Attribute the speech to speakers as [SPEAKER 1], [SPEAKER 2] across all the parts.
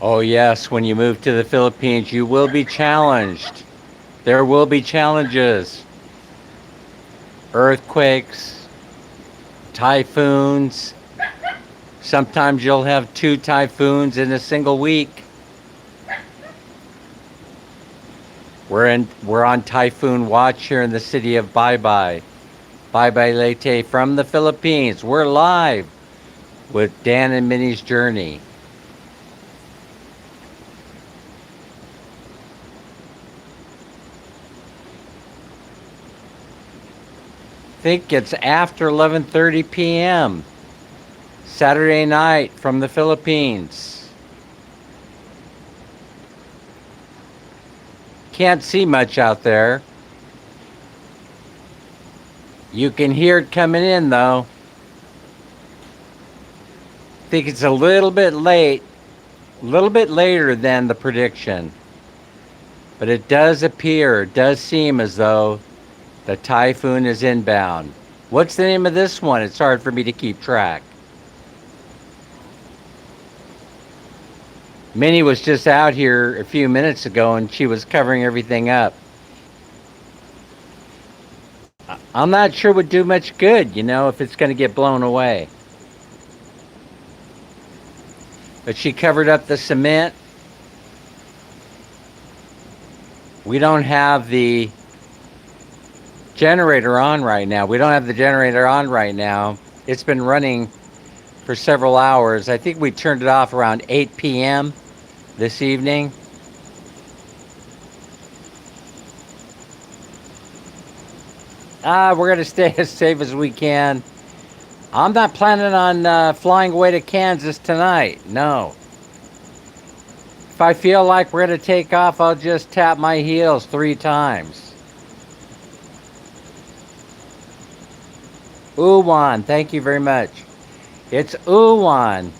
[SPEAKER 1] Oh, yes, when you move to the Philippines, you will be challenged. There will be challenges, earthquakes, typhoons. Sometimes you'll have two typhoons in a single week. We're on typhoon watch here in the city of Baybay. Baybay Leyte from the Philippines. We're live with Dan and Minnie's journey. Think it's after 11:30 p.m. Saturday night from the Philippines. Can't see much out there. You can hear it coming in though. Think it's a little bit late, a little bit later than the prediction. But it does appear, it does seem as though the typhoon is inbound. What's the name of this one? It's hard for me to keep track. Minnie was just out here a few minutes ago and she was covering everything up. I'm not sure it would do much good, if it's going to get blown away. But she covered up the cement. We don't have the generator on right now. It's been running for several hours. I think we turned it off around 8 p.m. this evening. We're going to stay as safe as we can. I'm not planning on flying away to Kansas tonight. No. If I feel like we're going to take off, I'll just tap my heels 3 times. Uwan, thank you very much. It's Uwan.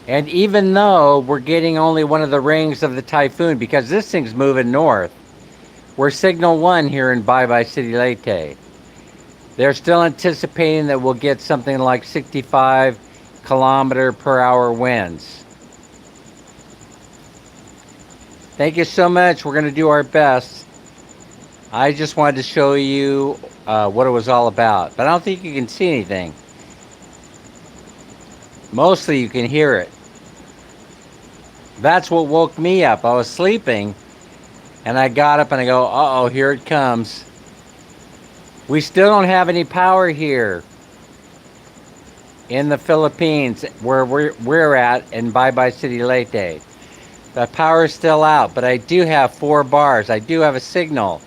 [SPEAKER 1] And even though we're getting only one of the rings of the typhoon, because this thing's moving north, we're signal 1 here in Baybay City, Leyte. They're still anticipating that we'll get something like 65 kilometer per hour winds. Thank you so much. We're going to do our best. I just wanted to show you what it was all about. But I don't think you can see anything. Mostly you can hear it. That's what woke me up. I was sleeping and I got up and I go, uh-oh, here it comes. We still don't have any power here in the Philippines where we're at in Baybay City, Leyte. The power is still out, but I do have 4 bars. I do have a signal.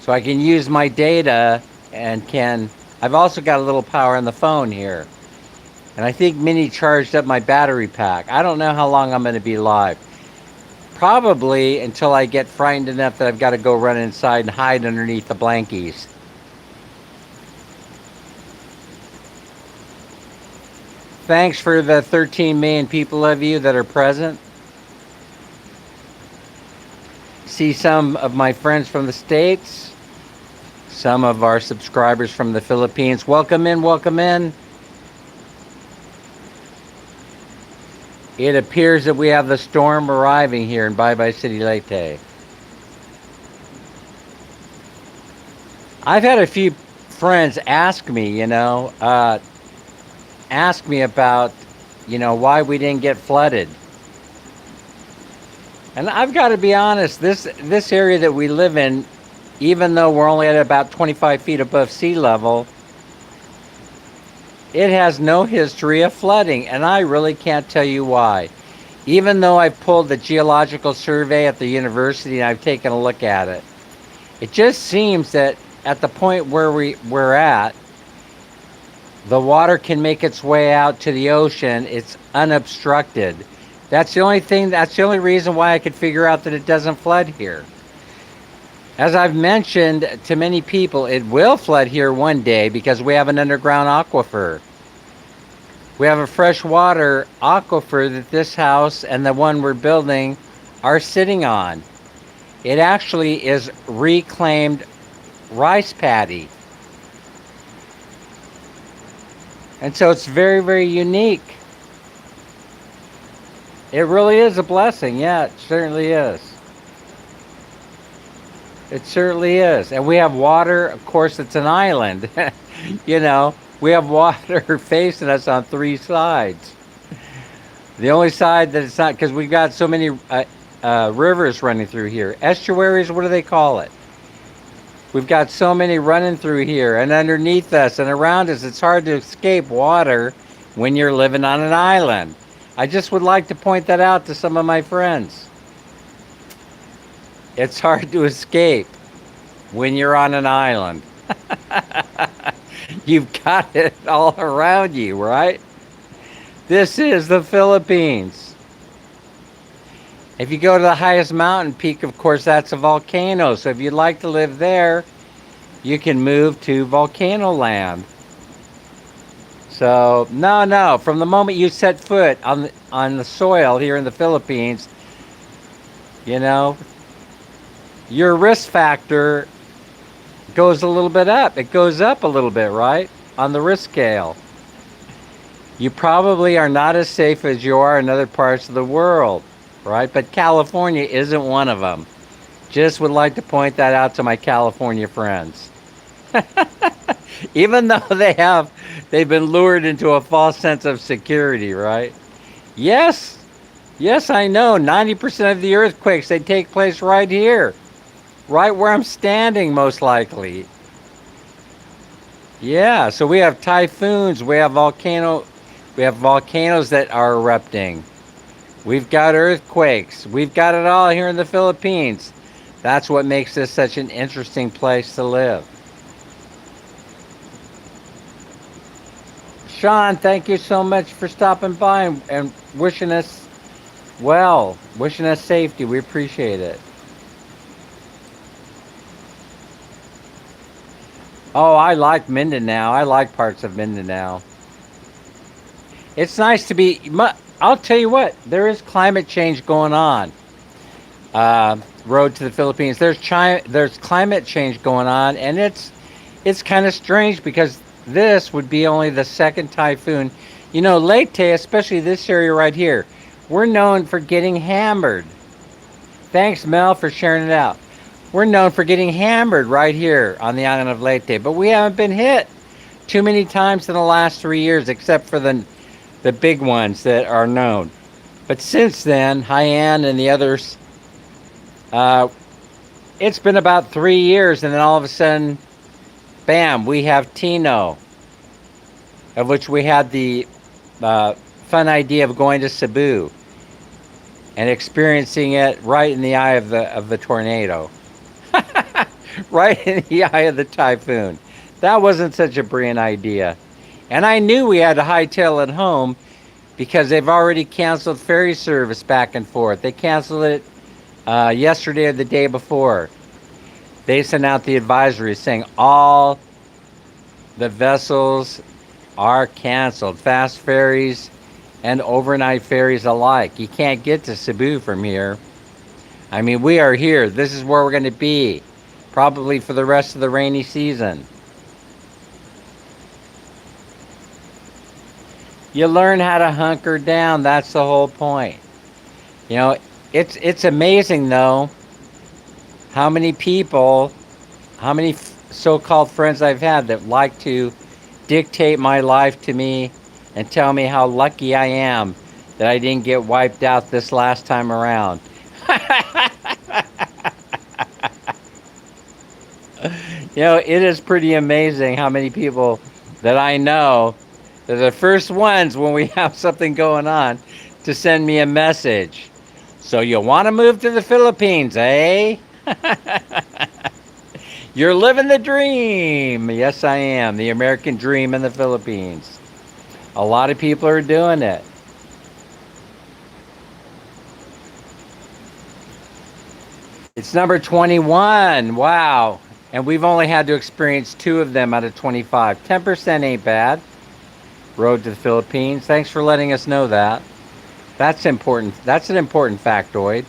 [SPEAKER 1] So I can use my data and I've also got a little power on the phone here. And I think Minnie charged up my battery pack. I don't know how long I'm going to be live. Probably until I get frightened enough that I've got to go run inside and hide underneath the blankies. Thanks for the 13 million people of you that are present. See some of my friends from the States. Some of our subscribers from the Philippines. Welcome in, welcome in. It appears that we have the storm arriving here in Baybay City, Leyte. I've had a few friends ask me, about, why we didn't get flooded. And I've got to be honest, this area that we live in, even though we're only at about 25 feet above sea level, it has no history of flooding, and I really can't tell you why. Even though I've pulled the geological survey at the university and I've taken a look at it, it just seems that at the point where we're at, the water can make its way out to the ocean. It's unobstructed. That's the only reason why I could figure out that it doesn't flood here. As I've mentioned to many people, it will flood here one day because we have an underground aquifer. We have a freshwater aquifer that this house and the one we're building are sitting on. It actually is reclaimed rice paddy. And so it's very, very unique. It really is a blessing. Yeah, it certainly is. It certainly is. And we have water. Of course, it's an island. You know, we have water facing us on three sides. The only side that it's not, because we've got so many rivers running through here. Estuaries, what do they call it? We've got so many running through here, and underneath us and around us, it's hard to escape water when you're living on an island. I just would like to point that out to some of my friends. It's hard to escape when you're on an island. You've got it all around you, right? This is the Philippines. If you go to the highest mountain peak, of course, that's a volcano. So if you'd like to live there, you can move to volcano land. So, no. From the moment you set foot on the soil here in the Philippines, you know, your risk factor goes a little bit up. It goes up a little bit, right? On the risk scale. You probably are not as safe as you are in other parts of the world, right? But California isn't one of them. Just would like to point that out to my California friends. Even though they've been lured into a false sense of security, right? Yes, I know. 90% of the earthquakes, they take place right here, right where I'm standing, most likely. Yeah, so we have typhoons, we have volcanoes that are erupting. We've got earthquakes. We've got it all here in the Philippines. That's what makes this such an interesting place to live. Sean, thank you so much for stopping by and wishing us well, wishing us safety. We appreciate it. Oh, I like Mindanao. I like parts of Mindanao. It's nice to be. I'll tell you what, there is climate change going on. Road to the Philippines. There's climate change going on, and it's kind of strange because this would be only the second typhoon. You know, Leyte, especially this area right here, we're known for getting hammered. Thanks, Mel, for sharing it out. We're known for getting hammered right here on the island of Leyte, but we haven't been hit too many times in the last 3 years, except for the big ones that are known. But since then, Haiyan and the others, it's been about 3 years, and then all of a sudden, bam, we have Tino, of which we had the fun idea of going to Cebu and experiencing it right in the eye of the tornado, right in the eye of the typhoon. That wasn't such a brilliant idea. And I knew we had to hightail it home because they've already canceled ferry service back and forth. They canceled it yesterday or the day before. They sent out the advisory saying all the vessels are canceled. Fast ferries and overnight ferries alike. You can't get to Cebu from here. I mean, we are here. This is where we're going to be, probably for the rest of the rainy season. You learn how to hunker down. That's the whole point. You know, it's amazing, though, how many people, how many so-called friends I've had that like to dictate my life to me and tell me how lucky I am that I didn't get wiped out this last time around. You know, it is pretty amazing how many people that I know, they're the first ones when we have something going on to send me a message. So you want to move to the Philippines, eh? You're living the dream. Yes, I am. The American dream in the Philippines. A lot of people are doing it. It's number 21. Wow. And we've only had to experience 2 of them out of 25. 10% ain't bad. Road to the Philippines. Thanks for letting us know that. That's important. That's an important factoid.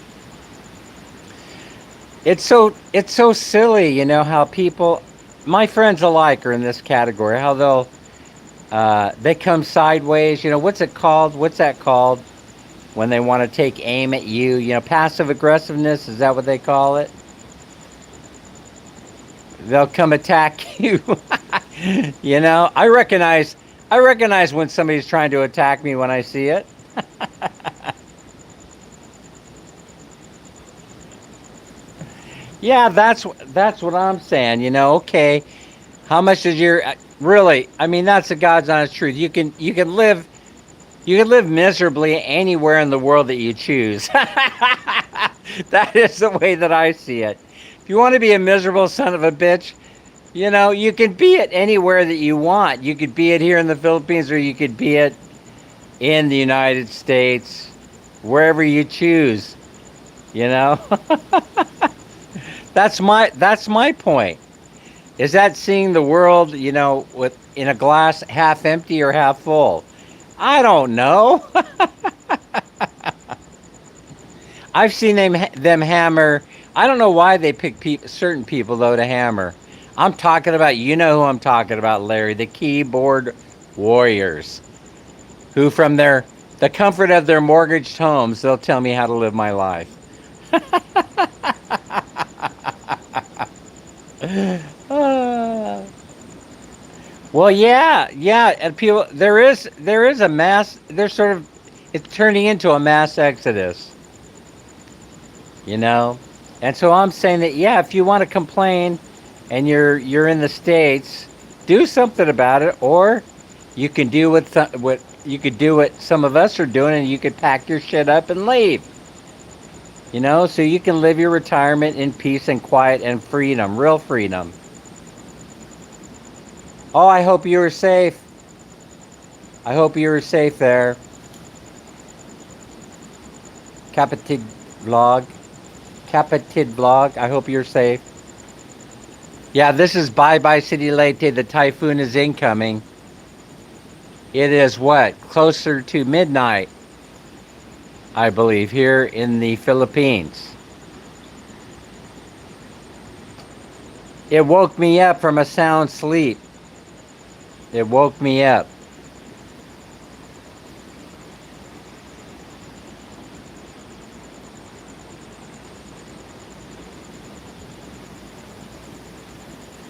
[SPEAKER 1] It's so silly, you know, how people, my friends alike are in this category, how they come sideways, you know, what's it called? What's that called? when they want to take aim at you. You know, passive aggressiveness, is that what they call it? They'll come attack you. You know, I recognize when somebody's trying to attack me when I see it. Yeah, that's what I'm saying. You know, okay, how much is your really? I mean, that's the God's honest truth. You can live miserably anywhere in the world that you choose. That is the way that I see it. If you want to be a miserable son of a bitch, you know, you can be it anywhere that you want. You could be it here in the Philippines, or you could be it in the United States, wherever you choose. You know, that's my point. Is that seeing the world, you know, with in a glass half empty or half full? I don't know. I've seen them hammer. I don't know why they pick certain people though to hammer. I'm talking about, you know who I'm talking about, Larry, the keyboard warriors, who from the comfort of their mortgaged homes, they'll tell me how to live my life. Ah. Well, yeah, yeah, and people, there is a mass. There's sort of, it's turning into a mass exodus, you know, and so I'm saying that, yeah, if you want to complain, and you're in the states, do something about it, or you can do what you could do what some of us are doing, and you could pack your shit up and leave, you know, so you can live your retirement in peace and quiet and freedom, real freedom. Oh, I hope you were safe. I hope you were safe there. Capitid vlog. Capitid vlog. I hope you're safe. Yeah, this is Baybay City, Leyte. The typhoon is incoming. It is what? Closer to midnight, I believe, here in the Philippines. It woke me up from a sound sleep. It woke me up.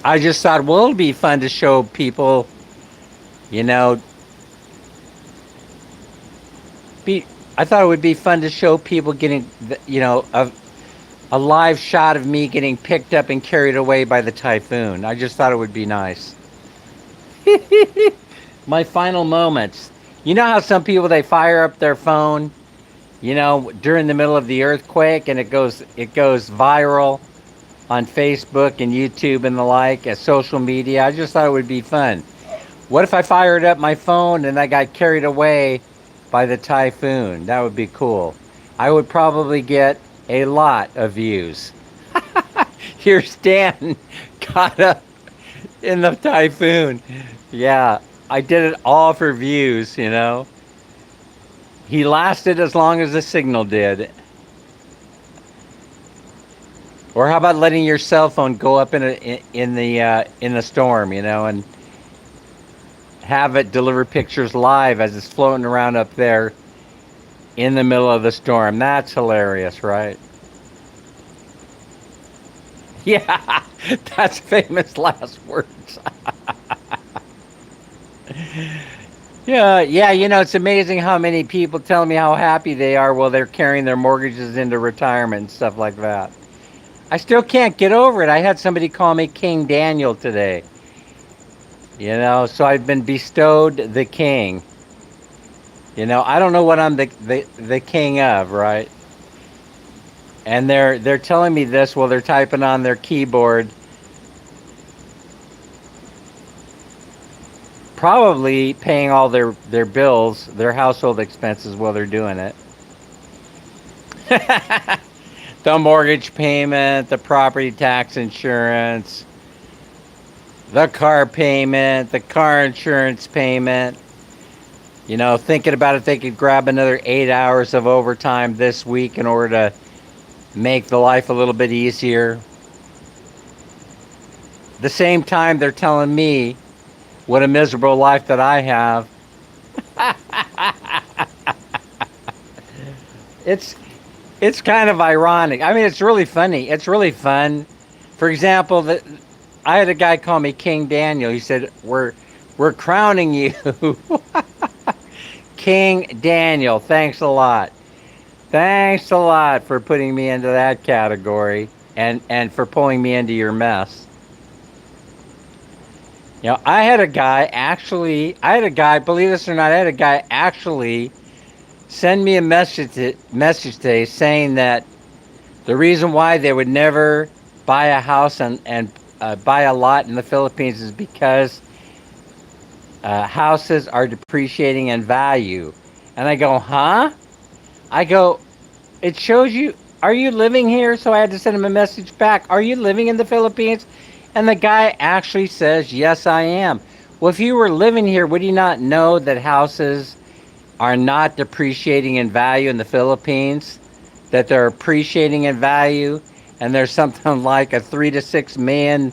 [SPEAKER 1] I just thought, well, it'll be fun to show people, you know, be. I thought it would be fun to show people getting, you know, a live shot of me getting picked up and carried away by the typhoon. I just thought it would be nice. My final moments. You know how some people, they fire up their phone, you know, during the middle of the earthquake, and it goes viral on Facebook and YouTube and the like, as social media. I just thought it would be fun. What if I fired up my phone and I got carried away by the typhoon? That would be cool. I would probably get a lot of views. Here's Dan caught up in the typhoon. Yeah, I did it all for views, you know. He lasted as long as the signal did. Or how about letting your cell phone go up in the storm, you know, and have it deliver pictures live as it's floating around up there in the middle of the storm. That's hilarious, right? Yeah, that's famous last words. Yeah, yeah, you know, it's amazing how many people tell me how happy they are while they're carrying their mortgages into retirement and stuff like that. I still can't get over it. I had somebody call me King Daniel today. You know, so I've been bestowed the king. You know, I don't know what I'm the king of, right? And they're telling me this while they're typing on their keyboard, probably paying all their bills, their household expenses while they're doing it. The mortgage payment, the property tax insurance, the car payment, the car insurance payment. You know, thinking about if they could grab another 8 hours of overtime this week in order to make the life a little bit easier. The same time, they're telling me what a miserable life that I have. It's it's kind of ironic. I mean, it's really funny. It's really fun. For example, I had a guy call me King Daniel. He said, "We're crowning you, King Daniel." Thanks a lot. Thanks a lot for putting me into that category and for pulling me into your mess. You know, I had a guy, believe this or not, I had a guy actually send me a message today saying that the reason why they would never buy a house and buy a lot in the Philippines is because houses are depreciating in value. And I go, huh? I go, it shows you, are you living here? So I had to send him a message back. Are you living in the Philippines? And the guy actually says, yes, I am. Well, if you were living here, would you not know that houses are not depreciating in value in the Philippines? That they're appreciating in value? And there's something like a 3 to 6 million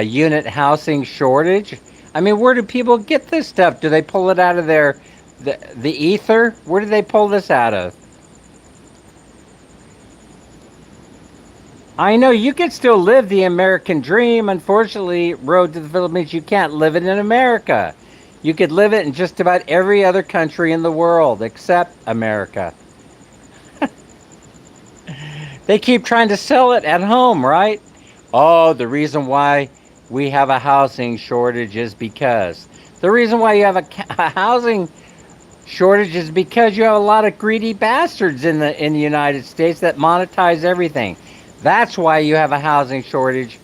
[SPEAKER 1] unit housing shortage? I mean, where do people get this stuff? Do they pull it out of the ether? Where do they pull this out of? I know you can still live the American dream. Unfortunately, Road to the Philippines, you can't live it in America. You could live it in just about every other country in the world except America. They keep trying to sell it at home, right? Oh, the reason why we have a housing shortage is because. The reason why you have a housing shortage is because you have a lot of greedy bastards in the United States that monetize everything. That's why you have a housing shortage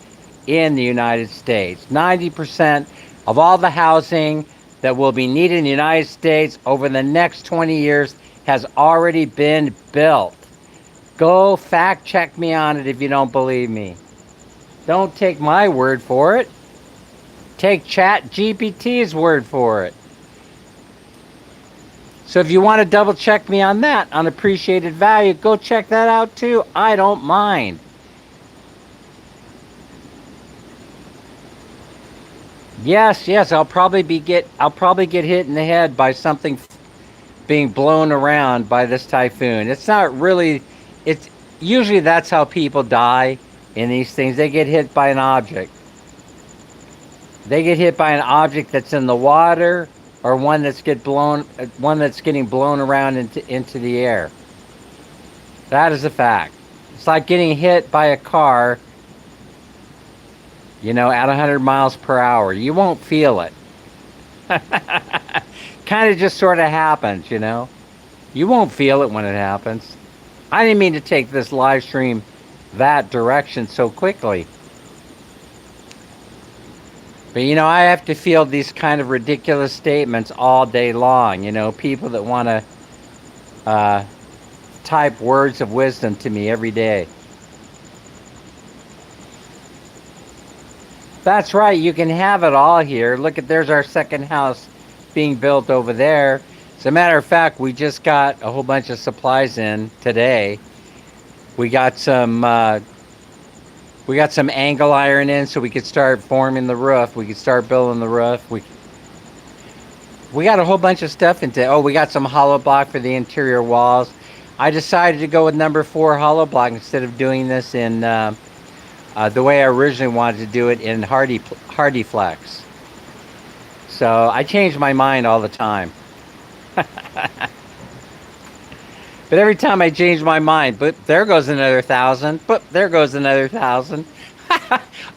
[SPEAKER 1] in the United States. 90% of all the housing that will be needed in the United States over the next 20 years has already been built. Go fact check me on it if you don't believe me. Don't take my word for it. Take Chat GPT's word for it. So if you want to double check me on that, on appreciated value, go check that out too. I don't mind. Yes, I'll probably get hit in the head by something being blown around by this typhoon. It's not really, it's usually that's how people die in these things. They get hit by an object. They get hit by an object that's in the water or one that's getting blown around into the air. That is a fact. It's like getting hit by a car, at 100 miles per hour. You won't feel it. Kind of just sort of happens, You won't feel it when it happens. I didn't mean to take this live stream that direction so quickly. But I have to feel these kind of ridiculous statements all day long. People that want to type words of wisdom to me every day. That's right, you can have it all here. Look there's our second house being built over there. As a matter of fact, we just got a whole bunch of supplies in today. We got some angle iron in so we could start forming the roof. We could start building the roof. We got a whole bunch of stuff into. We got some hollow block for the interior walls. I decided to go with number 4 hollow block instead of doing this in the way I originally wanted to do it in Hardy Flex. So I change my mind all the time. But every time I change my mind, but there goes another 1,000. But there goes another 1,000.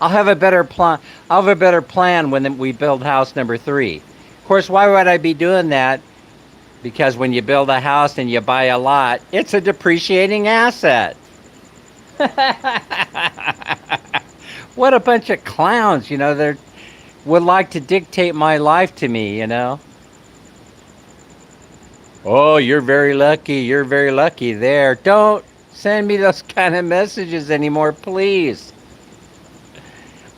[SPEAKER 1] I'll have a better plan. I'll have a better plan when we build house number 3. Of course, why would I be doing that? Because when you build a house and you buy a lot, it's a depreciating asset. What a bunch of clowns, they would like to dictate my life to me, Oh, you're very lucky there. Don't send me those kind of messages anymore, please.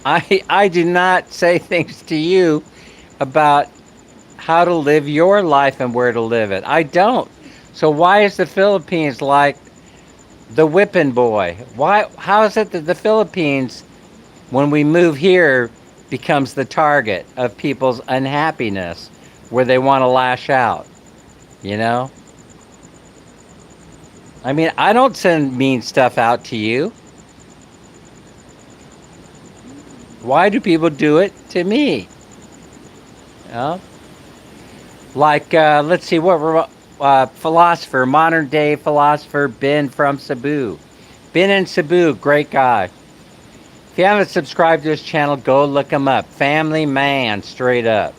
[SPEAKER 1] I do not say things to you about how to live your life and where to live it. I don't. So why is the Philippines like the whipping boy? How is it that the Philippines, when we move here, becomes the target of people's unhappiness, where they want to lash out? I mean, I don't send mean stuff out to you. Why do people do it to me? Uh, like, let's see, philosopher, modern day philosopher Ben from Cebu. Ben in Cebu, great guy. If you haven't subscribed to his channel, go look him up. Family man, straight up.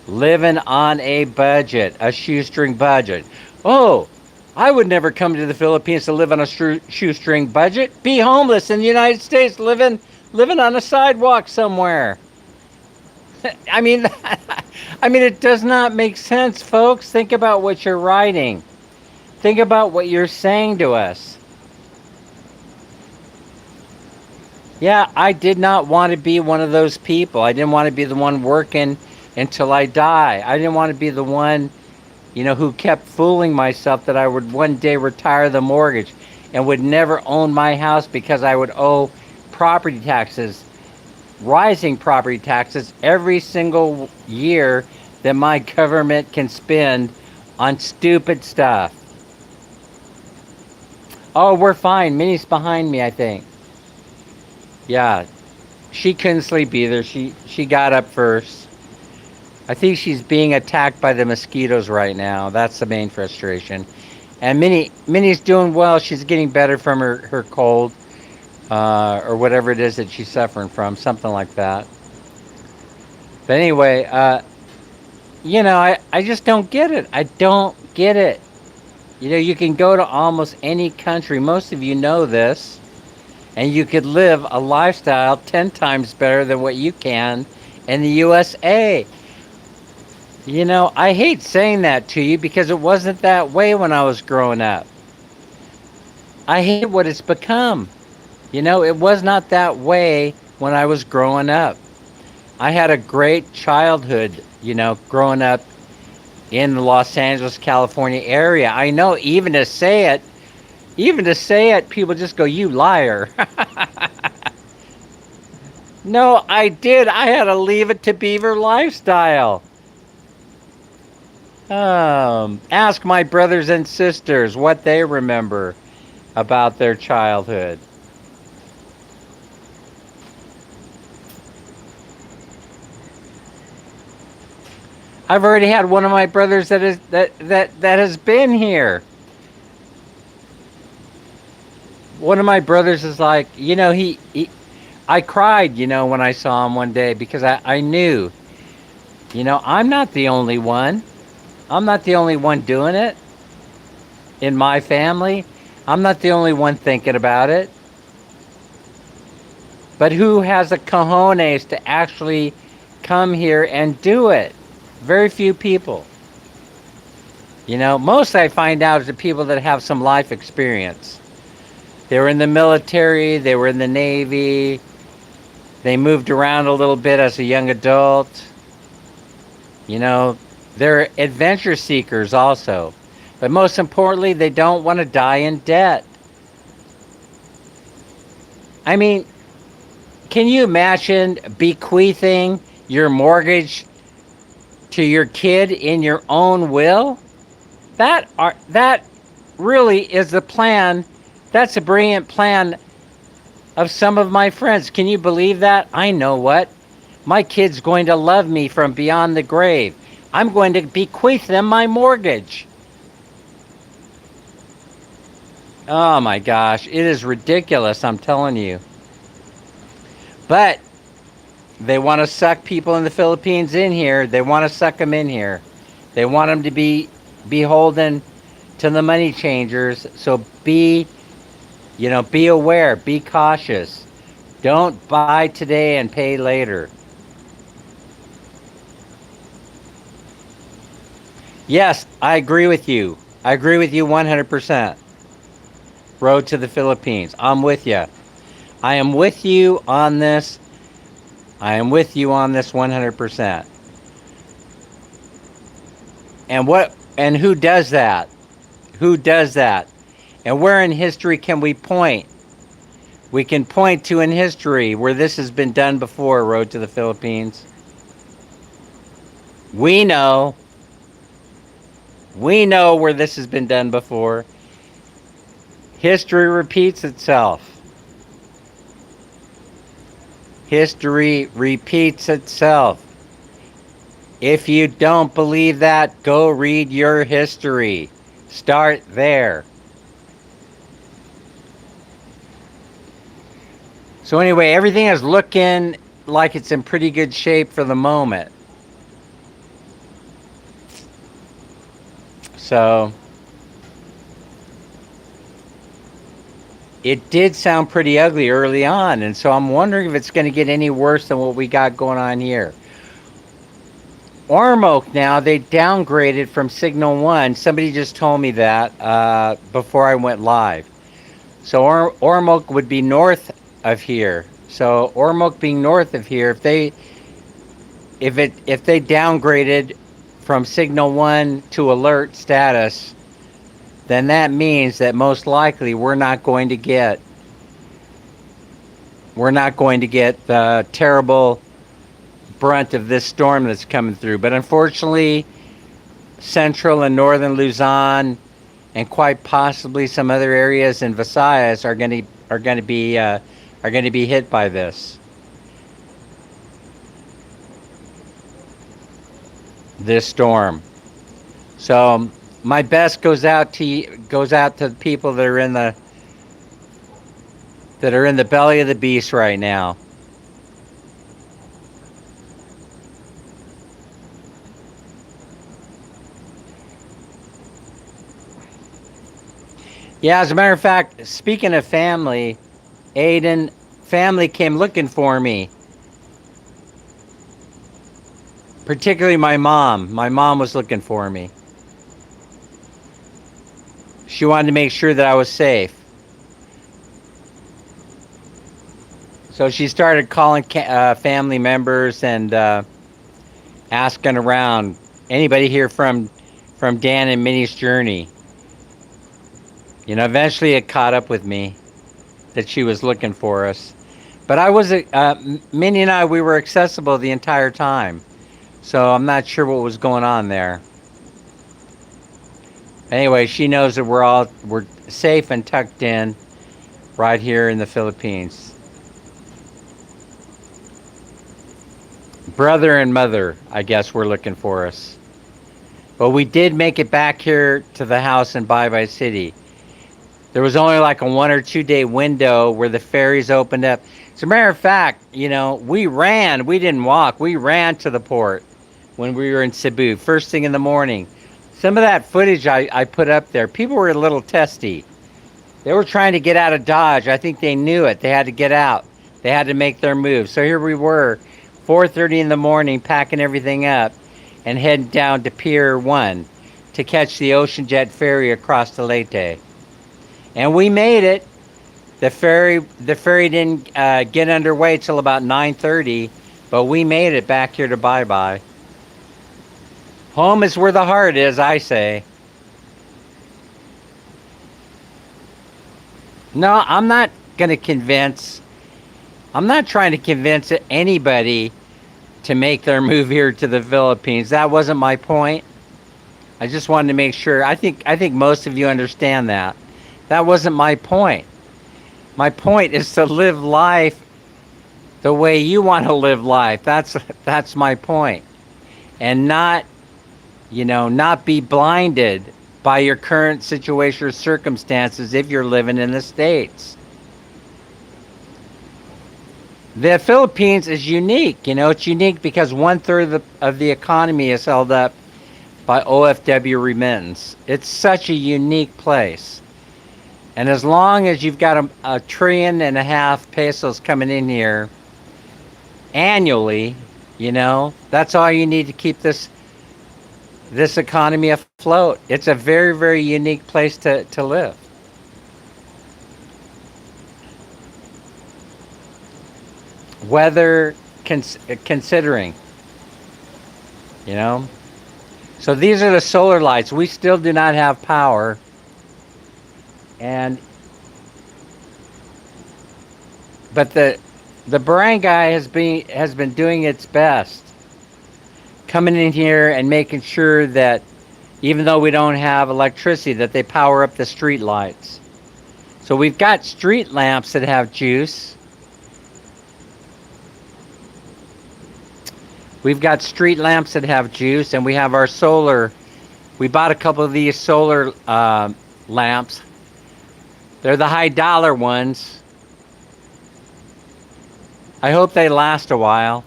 [SPEAKER 1] Living on a budget, a shoestring budget. Oh, I would never come to the Philippines to live on a shoestring budget. Be homeless in the United States, living on a sidewalk somewhere. I mean, it does not make sense, folks. Think about what you're writing. Think about what you're saying to us. Yeah, I did not want to be one of those people. I didn't want to be the one working until I die. I didn't want to be the one, who kept fooling myself that I would one day retire the mortgage and would never own my house because I would owe property taxes, rising property taxes every single year that my government can spend on stupid stuff. Oh, we're fine. Minnie's behind me, I think. Yeah, she couldn't sleep either. She got up first. I think she's being attacked by the mosquitoes right now. That's the main frustration. And Minnie's doing well. She's getting better from her cold, or whatever it is that she's suffering from, something like that. But anyway, I just don't get it. I don't get it. You can go to almost any country. Most of you know this. And you could live a lifestyle 10 times better than what you can in the USA. I hate saying that to you because it wasn't that way when I was growing up. I hate what it's become. It was not that way when I was growing up. I had a great childhood, growing up in the Los Angeles, California area. I know even to say it, people just go, "You liar." No, I did. I had a leave it to beaver lifestyle. Ask my brothers and sisters what they remember about their childhood. I've already had one of my brothers that has been here. One of my brothers is like, I cried, when I saw him one day because I knew, I'm not the only one. I'm not the only one doing it in my family. I'm not the only one thinking about it. But who has the cojones to actually come here and do it? Very few people. Most I find out is the people that have some life experience. They were in the military, they were in the Navy, they moved around a little bit as a young adult. They're adventure seekers also. But most importantly, they don't want to die in debt. I mean, can you imagine bequeathing your mortgage to your kid in your own will? That really is the plan. That's a brilliant plan of some of my friends. Can you believe that? I know what. My kid's going to love me from beyond the grave. I'm going to bequeath them my mortgage. Oh my gosh, it is ridiculous, I'm telling you. But they want to suck people in the Philippines in here. They want to suck them in here. They want them to be beholden to the money changers. So be aware, be cautious. Don't buy today and pay later. Yes, I agree with you. I agree with you 100%. Road to the Philippines. I'm with you. I am with you on this. I am with you on this 100%. And who does that? Who does that? And where in history can we point? We can point to in history where this has been done before, Road to the Philippines. We know where this has been done before. History repeats itself. History repeats itself. If you don't believe that, go read your history. Start there. So anyway, everything is looking like it's in pretty good shape for the moment. So it did sound pretty ugly early on, and so I'm wondering if it's going to get any worse than what we got going on here. Ormoc now, they downgraded from Signal 1. Somebody just told me that before I went live. So Ormoc would be north of here. So Ormoc being north of here, if they downgraded from Signal 1 to alert status, then that means that most likely we're not going to get the terrible brunt of this storm that's coming through. But unfortunately, central and northern Luzon and quite possibly some other areas in Visayas are going to be hit by this storm. So my best goes out to the people that are in the belly of the beast right now. Yeah, as a matter of fact, speaking of family, family came looking for me. Particularly my mom. My mom was looking for me. She wanted to make sure that I was safe. So she started calling family members and asking around. Anybody here from Dan and Minnie's journey? You know, eventually it caught up with me that she was looking for us. But Minnie and I, we were accessible the entire time. So I'm not sure what was going on there. Anyway, she knows that we're safe and tucked in right here in the Philippines. Brother and mother, I guess, were looking for us. But we did make it back here to the house in Baybay City. There was only like a 1 or 2 day window where the ferries opened up. As a matter of fact, you know, we didn't walk, we ran to the port when we were in Cebu, first thing in the morning. Some of that footage I put up there, people were a little testy. They were trying to get out of Dodge. I think they knew it. They had to get out. They had to make their move. So here we were, 4:30 in the morning, packing everything up and heading down to Pier 1 to catch the Ocean Jet ferry across to Leyte. And we made it. The ferry didn't get underway till about 9:30, but we made it back here to Baybay. Home is where the heart is, I say. No, I'm not trying to convince anybody to make their move here to the Philippines. That wasn't my point. I just wanted to make sure. I think most of you understand that. That wasn't my point. My point is to live life the way you want to live life. That's my point. And not be blinded by your current situation or circumstances if you're living in the States. The Philippines is unique. You know, it's unique because 1/3 of the economy is held up by OFW remittance. It's such a unique place. And as long as you've got a trillion and a half pesos coming in here annually, you know, that's all you need to keep this economy afloat. It's a very, very unique place to live. Weather considering, you know. So these are the solar lights. We still do not have power. But the barangay has been doing its best, coming in here and making sure that even though we don't have electricity, that they power up the street lights. So we've got street lamps that have juice. We've got street lamps that have juice, and we have our solar. We bought a couple of these solar lamps. They're the high dollar ones. I hope they last a while.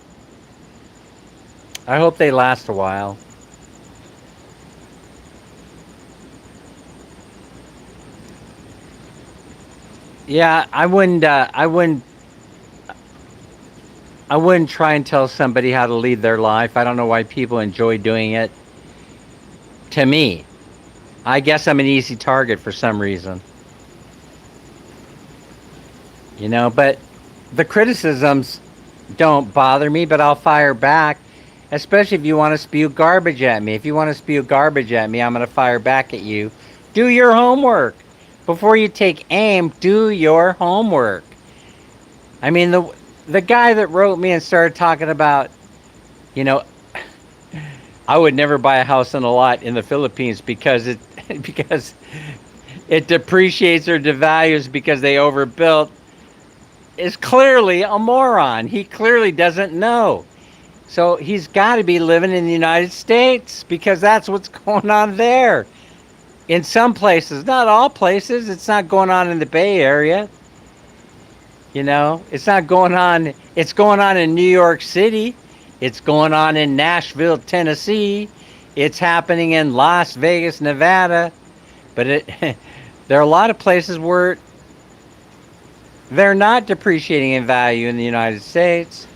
[SPEAKER 1] I hope they last a while. Yeah, I wouldn't try and tell somebody how to lead their life. I don't know why people enjoy doing it. To me, I guess I'm an easy target for some reason. But the criticisms don't bother me, but I'll fire back, especially if you want to spew garbage at me. If you want to spew garbage at me, I'm going to fire back at you. Do your homework. Before you take aim, do your homework. I mean, the guy that wrote me and started talking about, you know, I would never buy a house on a lot in the Philippines because because it depreciates or devalues because they overbuilt, is clearly a moron. He clearly doesn't know. So he's got to be living in the United States because that's what's going on there. In some places, not all places, it's not going on in the Bay Area. It's not going on. It's going on in New York City. It's going on in Nashville, Tennessee. It's happening in Las Vegas, Nevada. But there are a lot of places where they're not depreciating in value in the United States.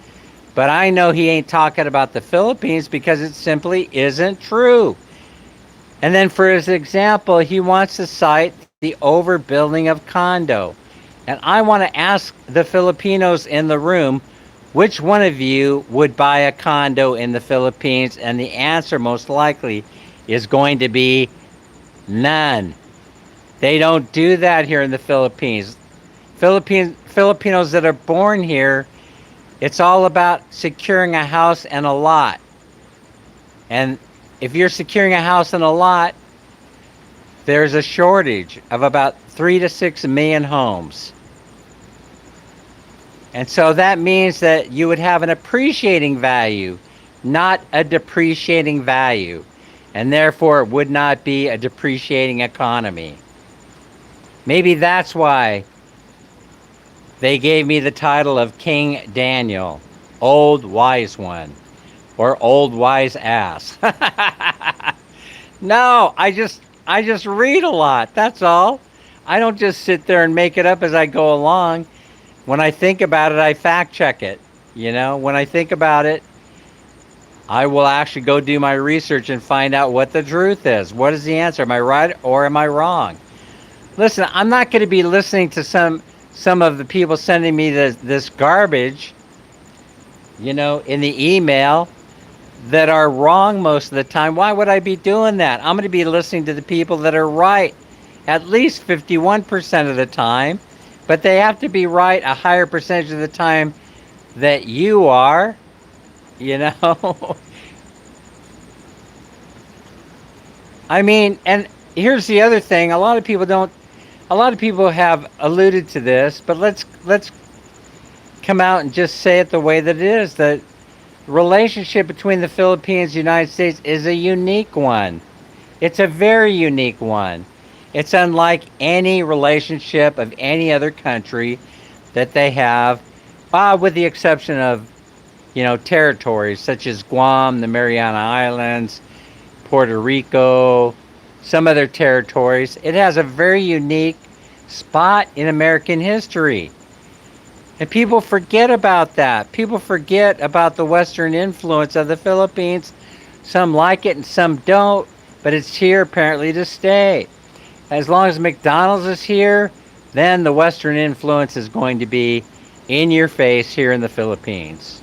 [SPEAKER 1] But I know he ain't talking about the Philippines because it simply isn't true. And then for his example, he wants to cite the overbuilding of condo. And I want to ask the Filipinos in the room, which one of you would buy a condo in the Philippines? And the answer most likely is going to be none. They don't do that here in the Philippines. Filipinos that are born here, it's all about securing a house and a lot. And if you're securing a house and a lot, there's a shortage of about 3 to 6 million homes. And so that means that you would have an appreciating value, not a depreciating value. And therefore, it would not be a depreciating economy. Maybe that's why they gave me the title of King Daniel, Old Wise One, or Old Wise Ass. No, I just read a lot, that's all. I don't just sit there and make it up as I go along. When I think about it, I fact check it. When I think about it, I will actually go do my research and find out what the truth is. What is the answer? Am I right or am I wrong? Listen, I'm not going to be listening to some of the people sending me this garbage, in the email that are wrong most of the time. Why would I be doing that? I'm going to be listening to the people that are right at least 51% of the time, but they have to be right a higher percentage of the time that you are, I mean, and here's the other thing. A lot of people have alluded to this, but let's come out and just say it the way that it is. The relationship between the Philippines and the United States is a unique one. It's a very unique one. It's unlike any relationship of any other country that they have, with the exception of, territories such as Guam, the Mariana Islands, Puerto Rico, some other territories. It has a very unique spot in American history. And people forget about that. People forget about the Western influence of the Philippines. Some like it and some don't, but it's here apparently to stay. As long as McDonald's is here, then the Western influence is going to be in your face here in the Philippines.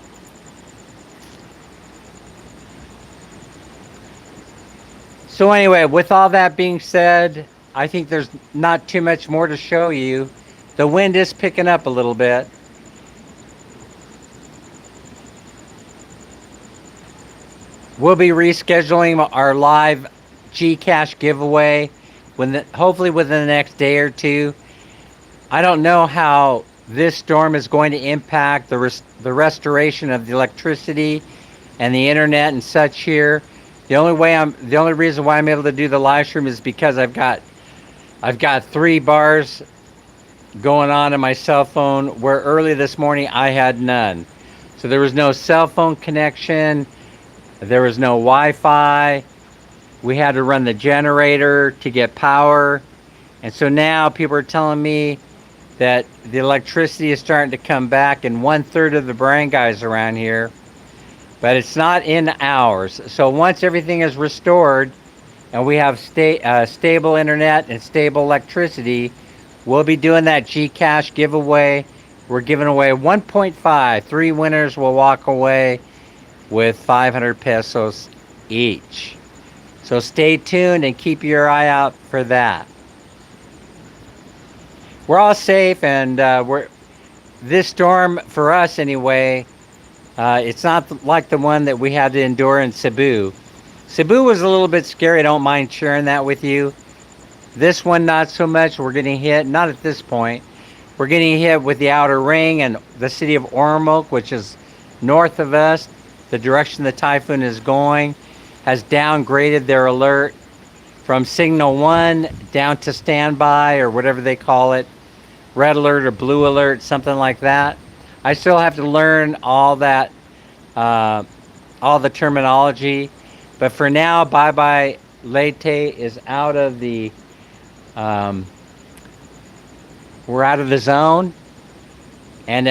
[SPEAKER 1] So anyway, with all that being said, I think there's not too much more to show you. The wind is picking up a little bit. We'll be rescheduling our live Gcash giveaway hopefully within the next day or two. I don't know how this storm is going to impact the restoration of the electricity and the internet and such here. The only reason why I'm able to do the live stream is because I've got 3 bars going on my cell phone, where early this morning I had none. So there was no cell phone connection, there was no Wi-Fi. We had to run the generator to get power. And so now people are telling me that the electricity is starting to come back in 1/3 of the barangays around here, but it's not in hours. So once everything is restored and we have stable internet and stable electricity, we'll be doing that Gcash giveaway. We're giving away 1.5. 3 winners will walk away with 500 pesos each. So stay tuned and keep your eye out for that. We're all safe, and this storm, for us anyway, it's not like the one that we had to endure in Cebu. Cebu was a little bit scary. I don't mind sharing that with you. This one, not so much. We're getting hit, not at this point. We're getting hit with the outer ring, and the city of Ormoc, which is north of us, the direction the typhoon is going, has downgraded their alert from signal 1 down to standby, or whatever they call it, red alert or blue alert, something like that. I still have to learn all that, all the terminology, but for now, Baybay Leyte is out of the, we're out of the zone, and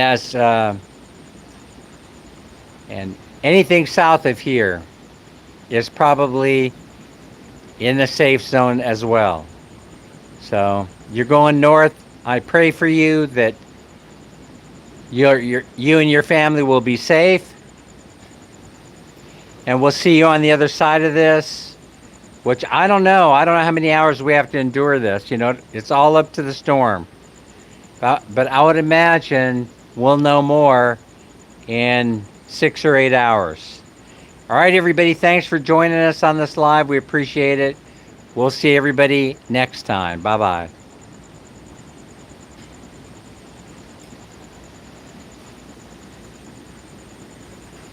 [SPEAKER 1] and anything south of here is probably in the safe zone as well. So you're going north. I pray for you that you and your family will be safe, and we'll see you on the other side of this, which I don't know how many hours we have to endure this. You know, it's all up to the storm, but I would imagine we'll know more in 6 or 8 hours. All right, everybody, thanks for joining us on this live. We appreciate it. We'll see everybody next time. Bye-bye.